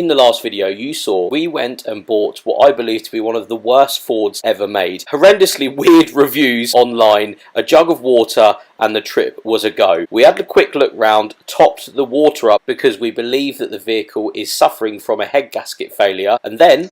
In the last video you saw, we went and bought what I believe to be one of the worst Fords ever made. Horrendously weird reviews online, a jug of water, and the trip was a go. We had a quick look round, topped the water up because we believe that the vehicle is suffering from a head gasket failure, and then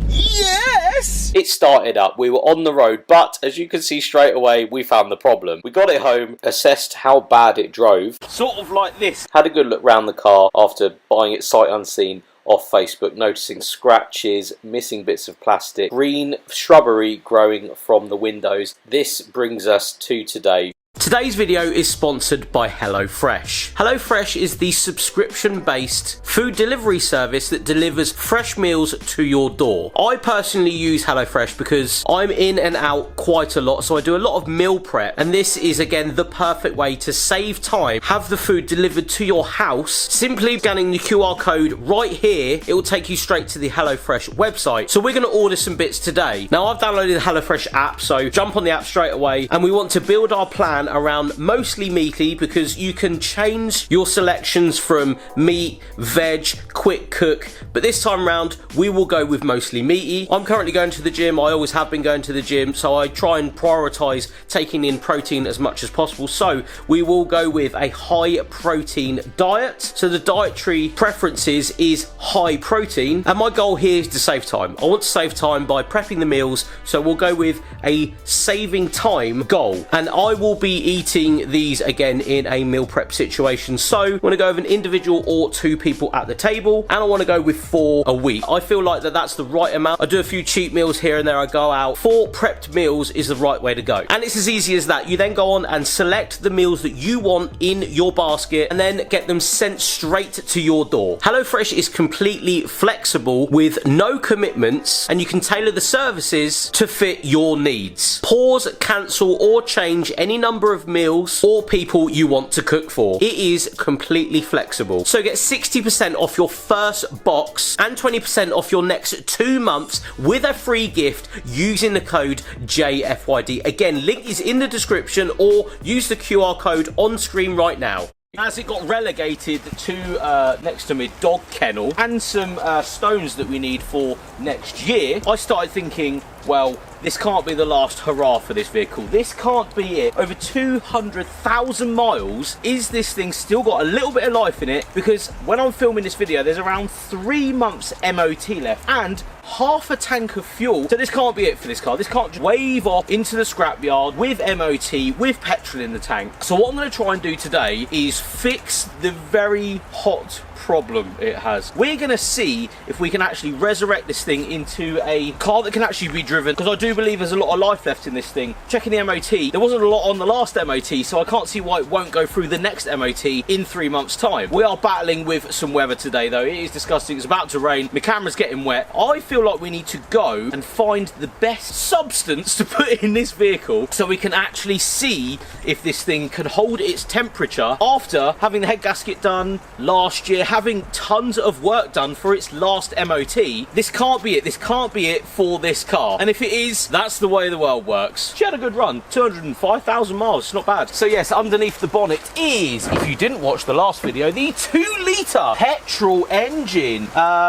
yes! It started up, we were on the road, but as you can see straight away, we found the problem. We got it home, assessed how bad it drove, sort of like this. Had a good look round the car after buying it sight unseen off Facebook, noticing scratches, missing bits of plastic, green shrubbery growing from the windows. This brings us to today. Today's video is sponsored by HelloFresh. HelloFresh is the subscription-based food delivery service that delivers fresh meals to your door. I personally use HelloFresh because I'm in and out quite a lot, so I do a lot of meal prep, and this is again the perfect way to save time, have the food delivered to your house. Simply scanning the QR code right here, it will take you straight to the HelloFresh website. So we're going to order some bits today. Now I've downloaded the HelloFresh app, so jump on the app straight away, and we want to build our plan around mostly meaty because you can change your selections from meat, veg, quick cook, but this time round we will go with mostly meaty. I'm currently going to the gym, I always have been going to the gym, so I try and prioritise taking in protein as much as possible, so we will go with a high protein diet. So the dietary preferences is high protein, and my goal here is to save time. I want to save time by prepping the meals, so we'll go with a saving time goal, and I will be eating these again in a meal prep situation. So I want to go with an individual or two people at the table, and I want to go with 4 a week. I feel like that's the right amount. I do a few cheat meals here and there, I go out. 4 prepped meals is the right way to go, and it's as easy as that. You then go on and select the meals that you want in your basket and then get them sent straight to your door. HelloFresh is completely flexible with no commitments, and you can tailor the services to fit your needs. Pause, cancel or change any number of meals or people you want to cook for. It is completely flexible. So get 60% off your first box and 20% off your next 2 months with a free gift using the code JFYD. Again, link is in the description, or use the QR code on screen right now. As it got relegated to next to me dog kennel and some stones that we need for next year, I started thinking, well, this can't be the last hurrah for this vehicle. This can't be it. Over 200,000 miles. Is this thing still got a little bit of life in it? Because when I'm filming this video, there's around 3 months MOT left and half a tank of fuel. So this can't be it for this car. This can't just wave off into the scrapyard with MOT, with petrol in the tank. So what I'm going to try and do today is fix the very hot problem it has. We're going to see if we can actually resurrect this thing into a car that can actually be driven, because I do believe there's a lot of life left in this thing. Checking the MOT, there wasn't a lot on the last MOT, so I can't see why it won't go through the next MOT in 3 months time. We are battling with some weather today though. It is disgusting. It's about to rain. My camera's getting wet. I feel like we need to go and find the best substance to put in this vehicle so we can actually see if this thing can hold its temperature after having the head gasket done last year, having tons of work done for its last MOT. This can't be it. This can't be it for this car. And if it is, that's the way the world works. She had a good run. 205,000 miles. It's not bad. So yes, underneath the bonnet is, if you didn't watch the last video, the 2-litre petrol engine.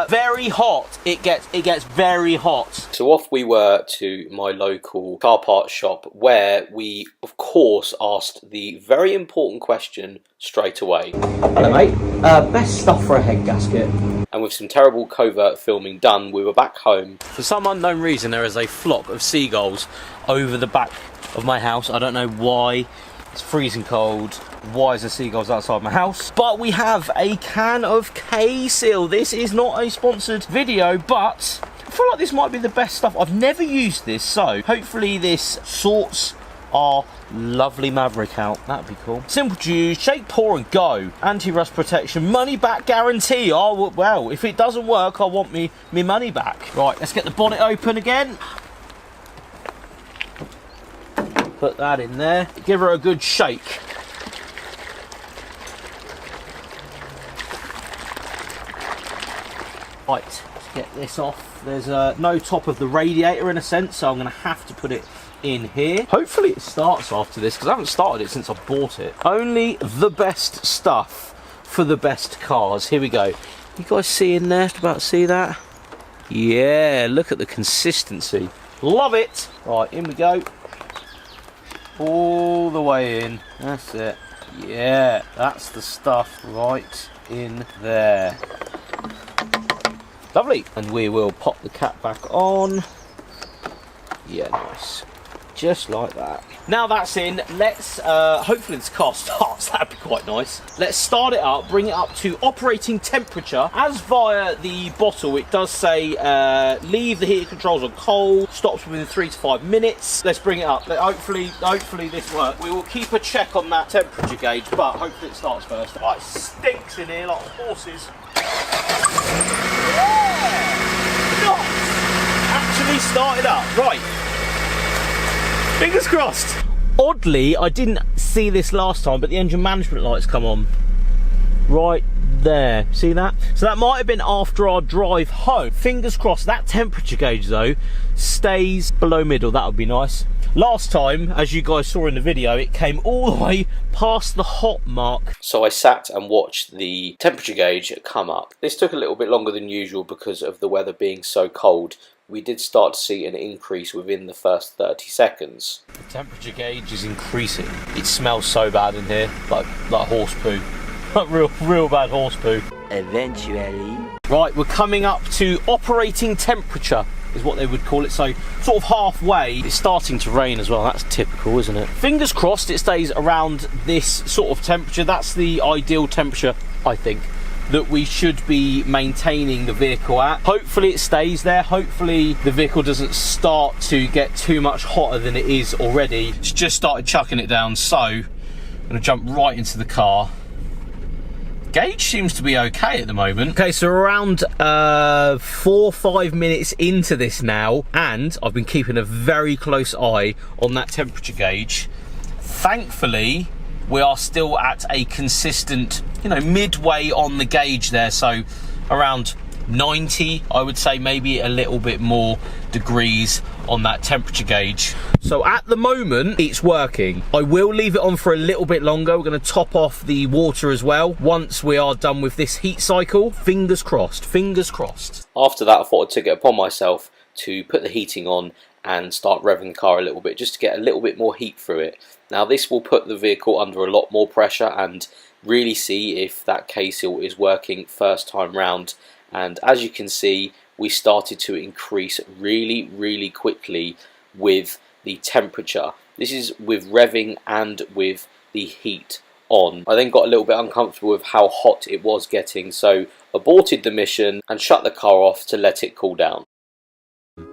Very hot. It gets very hot. So off we were to my local car parts shop, where we of course asked the very important question straight away. Hello mate, best stuff for a head gasket. And with some terrible covert filming done, we were back home. For some unknown reason, there is a flock of seagulls over the back of my house. I don't know why. It's freezing cold. Why is there seagulls outside my house? But we have a can of K-Seal. This is not a sponsored video, but I feel like this might be the best stuff. I've never used this, so hopefully this sorts our lovely Maverick out. That'd be cool. Simple to use, shake, pour and go. Anti-rust protection, money back guarantee. Oh well, if it doesn't work, I want me money back. Right, let's get the bonnet open again. Put that in there. Give her a good shake. Right, let's get this off. There's no top of the radiator in a sense, so I'm going to have to put it in here. Hopefully it starts after this, because I haven't started it since I bought it. Only the best stuff for the best cars. Here we go. You guys see in there? About to see that? Yeah, look at the consistency. Love it. Right, in we go. All the way in. That's it. Yeah, that's the stuff right in there. Lovely. And we will pop the cap back on. Yeah, nice. Just like that. Now that's in, let's, hopefully this car starts, that'd be quite nice. Let's start it up, bring it up to operating temperature. As via the bottle, it does say, leave the heater controls on cold, stops within 3 to 5 minutes. Let's bring it up. Hopefully this works. We will keep a check on that temperature gauge, but hopefully it starts first. Oh, it stinks in here like horses. Yeah! Nice! Actually started up, right. Fingers crossed. Oddly, I didn't see this last time, but the engine management lights come on. Right there. See that? So that might have been after our drive home. Fingers crossed. That temperature gauge, though, stays below middle. That would be nice. Last time, as you guys saw in the video, it came all the way past the hot mark. So I sat and watched the temperature gauge come up. This took a little bit longer than usual because of the weather being so cold. We did start to see an increase within the first 30 seconds. The temperature gauge is increasing. It smells so bad in here, like horse poo. Like real bad horse poo. Eventually. Right, we're coming up to operating temperature, is what they would call it. So sort of halfway. It's starting to rain as well. That's typical, isn't it? Fingers crossed it stays around this sort of temperature. That's the ideal temperature, I think, that we should be maintaining the vehicle at. Hopefully it stays there. Hopefully the vehicle doesn't start to get too much hotter than it is already. It's just started chucking it down, so I'm gonna jump right into the car. Gauge seems to be okay at the moment. Okay, so around 4 or 5 minutes into this now, and I've been keeping a very close eye on that temperature gauge. Thankfully, we are still at a consistent, you know, midway on the gauge there, so around 90, I would say, maybe a little bit more degrees on that temperature gauge. So at the moment, it's working. I will leave it on for a little bit longer. We're going to top off the water as well once we are done with this heat cycle. Fingers crossed, fingers crossed. After that, I thought I'd take it upon myself to put the heating on and start revving the car a little bit, just to get a little bit more heat through it. Now this will put the vehicle under a lot more pressure and really see if that K-seal is working first time round. And as you can see, we started to increase really quickly with the temperature. This is with revving and with the heat on. I then got a little bit uncomfortable with how hot it was getting, so aborted the mission and shut the car off to let it cool down.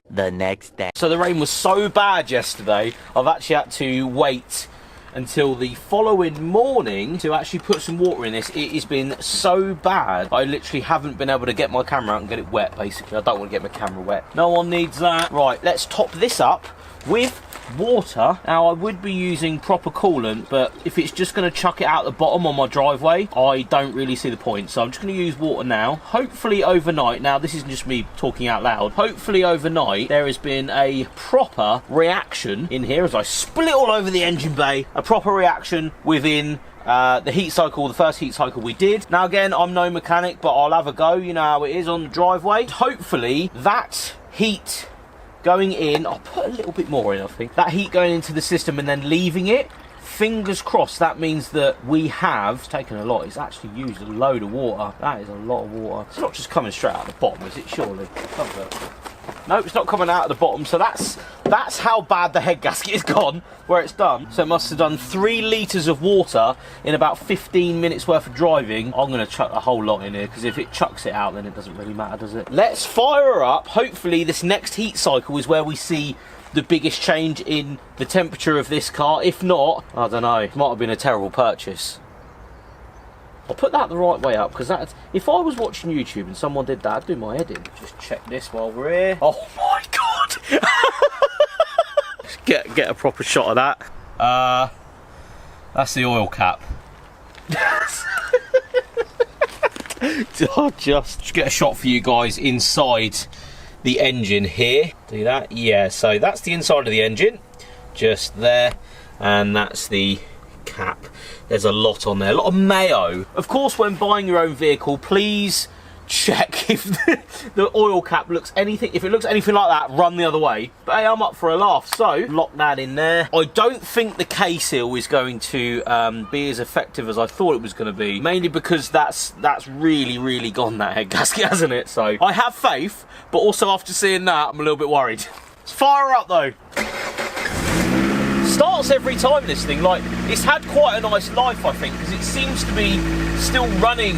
The next day. So the rain was so bad yesterday, I've actually had to wait until the following morning to actually put some water in this. It has been so bad, I literally haven't been able to get my camera out and get it wet, basically. I don't want to get my camera wet. No one needs that. Right, let's top this up with water. Now I would be using proper coolant, but if it's just going to chuck it out the bottom on my driveway, I don't really see the point. So I'm just going to use water now. Hopefully overnight, now this isn't just me talking out loud, hopefully overnight there has been a proper reaction in here as I spill it all over the engine bay. A proper reaction within the heat cycle, the first heat cycle we did. Now again, I'm no mechanic, but I'll have a go. You know how it is on the driveway. Hopefully that heat going in, I'll put a little bit more in, I think. That heat going into the system and then leaving it, fingers crossed, that means that we have taken a lot. It's actually used a load of water. That is a lot of water. It's not just coming straight out the bottom, is it? Surely. Nope, it's not coming out of the bottom. So that's how bad the head gasket is gone where it's done. So it must have done 3 litres of water in about 15 minutes worth of driving. I'm going to chuck a whole lot in here, because if it chucks it out, then it doesn't really matter, does it? Let's fire her up. Hopefully this next heat cycle is where we see the biggest change in the temperature of this car. If not, I don't know, it might have been a terrible purchase. I'll put that the right way up, because if I was watching YouTube and someone did that, I'd do my head in. Just check this while we're here. Oh my god! get a proper shot of that. That's the oil cap. I'll just get a shot for you guys inside the engine here. Do that? Yeah, so that's the inside of the engine, just there, and that's the cap. There's a lot on there, a lot of mayo. Of course, when buying your own vehicle, please check if the oil cap looks anything. If it looks anything like that, run the other way. But hey, I'm up for a laugh. So lock that in there. I don't think the K-seal is going to be as effective as I thought it was going to be, mainly because that's really gone, that head gasket, hasn't it? So I have faith, but also after seeing that, I'm a little bit worried. Let's fire up though. Starts every time, this thing. Like, it's had quite a nice life, I think, because it seems to be still running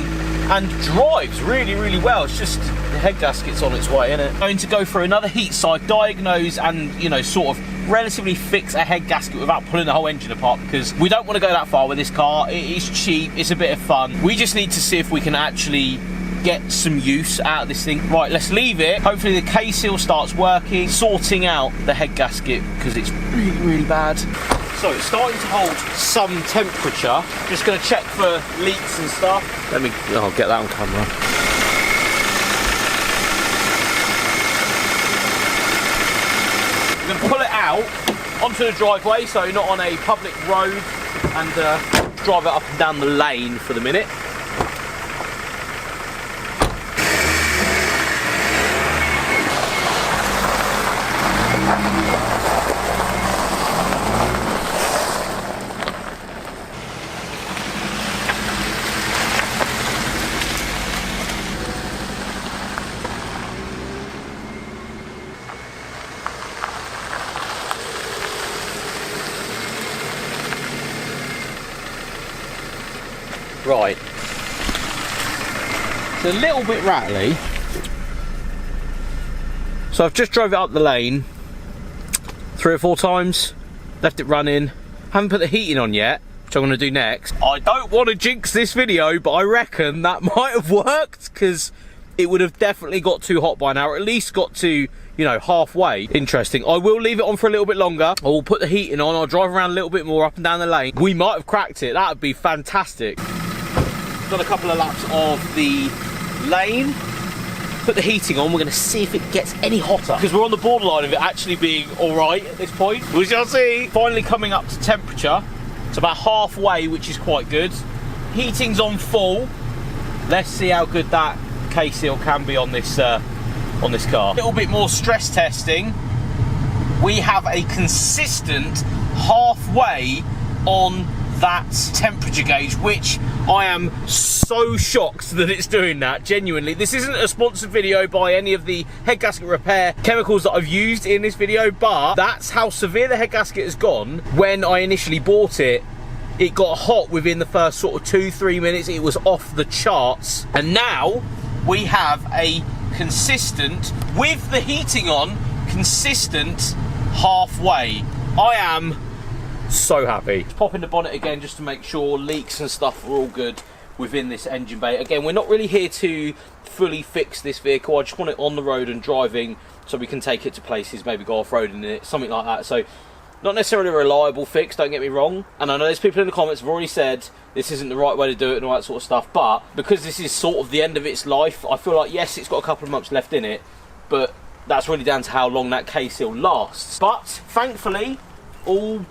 and drives really well. It's just the head gasket's on its way, isn't it? Going to go through another heat side, diagnose and, you know, sort of relatively fix a head gasket without pulling the whole engine apart, because we don't want to go that far with this car. It is cheap, it's a bit of fun. We just need to see if we can actually get some use out of this thing. Right, let's leave it. Hopefully the K-seal starts working, sorting out the head gasket, because it's really bad. So it's starting to hold some temperature. Just going to check for leaks and stuff. I'll get that on camera. We're going to pull it out onto the driveway, so not on a public road, and drive it up and down the lane for the minute. Right, it's a little bit rattly, so I've just drove it up the lane 3 or 4 times, left it running, haven't put the heating on yet, which I'm going to do next. I don't want to jinx this video, but I reckon that might have worked, because it would have definitely got too hot by now, or at least got to, you know, halfway. Interesting. I will leave it on for a little bit longer. I will put the heating on, I'll drive around a little bit more up and down the lane. We might have cracked it, that would be fantastic. Done a couple of laps of the lane, put the heating on. We're going to see if it gets any hotter, because we're on the borderline of it actually being alright at this point. We shall see. Finally coming up to temperature. It's about halfway, which is quite good. Heating's on full. Let's see how good that K-seal can be on this car. A little bit more stress testing. We have a consistent halfway on that temperature gauge, which I am so shocked that it's doing that. Genuinely, this isn't a sponsored video by any of the head gasket repair chemicals that I've used in this video, but that's how severe the head gasket has gone. When I initially bought it, it got hot within the first sort of 2-3 minutes. It was off the charts, and now we have a consistent, with the heating on, consistent halfway. I am so happy. Let's pop in the bonnet again just to make sure leaks and stuff are all good within this engine bay. Again, we're not really here to fully fix this vehicle. I just want it on the road and driving so we can take it to places, maybe go off-roading in it, something like that. So not necessarily a reliable fix, don't get me wrong. And I know there's people in the comments have already said this isn't the right way to do it and all that sort of stuff, but because this is sort of the end of its life, I feel like, yes, it's got a couple of months left in it, but that's really down to how long that K-seal lasts. But thankfully, all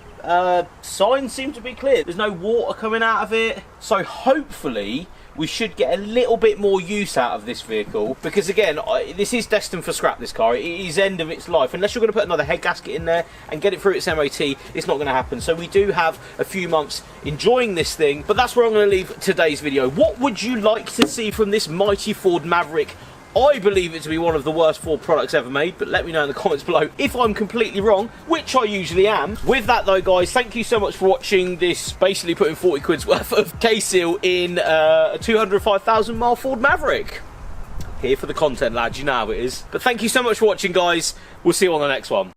signs seem to be clear. There's no water coming out of it, so hopefully we should get a little bit more use out of this vehicle, because again, this is destined for scrap, this car. It is end of its life. Unless you're going to put another head gasket in there and get it through its MOT, it's not going to happen. So we do have a few months enjoying this thing, but that's where I'm going to leave today's video. What would you like to see from this mighty Ford Maverick? I believe it to be one of the worst Ford products ever made, but let me know in the comments below if I'm completely wrong, which I usually am. With that though, guys, thank you so much for watching this, basically putting 40 quid's worth of K-seal in a 205,000 mile Ford Maverick. Here for the content, lads, you know how it is. But thank you so much for watching, guys. We'll see you on the next one.